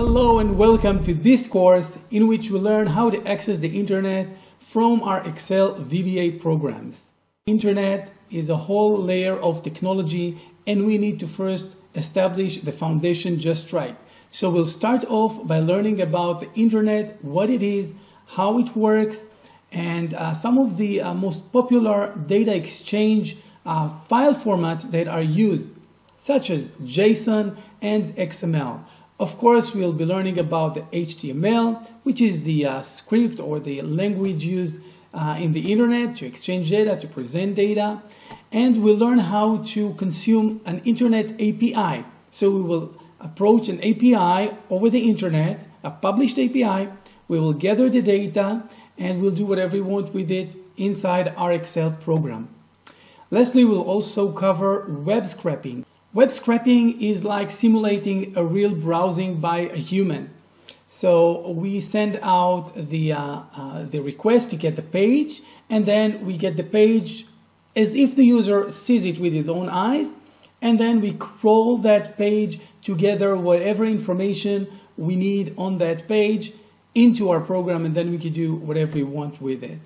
Hello and welcome to this course in which we learn how to access the internet from our Excel VBA programs. Internet is a whole layer of technology and we need to first establish the foundation just right. So we'll start off by learning about the internet, what it is, how it works, and some of the most popular data exchange file formats that are used, such as JSON and XML. Of course, we'll be learning about the HTML, which is the script or the language used in the internet to exchange data, to present data. And we'll learn how to consume an internet API. So we will approach an API over the internet, a published API. We will gather the data and we'll do whatever we want with it inside our Excel program. Lastly, we'll also cover web scraping. Web scraping is like simulating a real browsing by a human. So we send out the request to get the page, and then we get the page as if the user sees it with his own eyes, and then we crawl that page to gather whatever information we need on that page into our program, and then we can do whatever we want with it.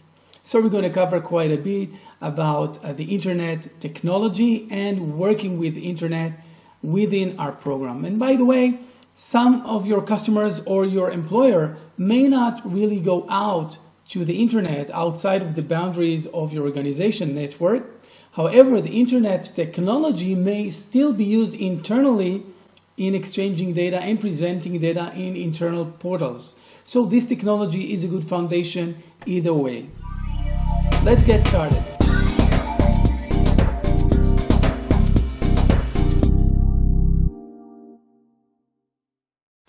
So we're going to cover quite a bit about the internet technology and working with the internet within our program. And by the way, some of your customers or your employer may not really go out to the internet outside of the boundaries of your organization network. However, the internet technology may still be used internally in exchanging data and presenting data in internal portals. So this technology is a good foundation either way. Let's get started.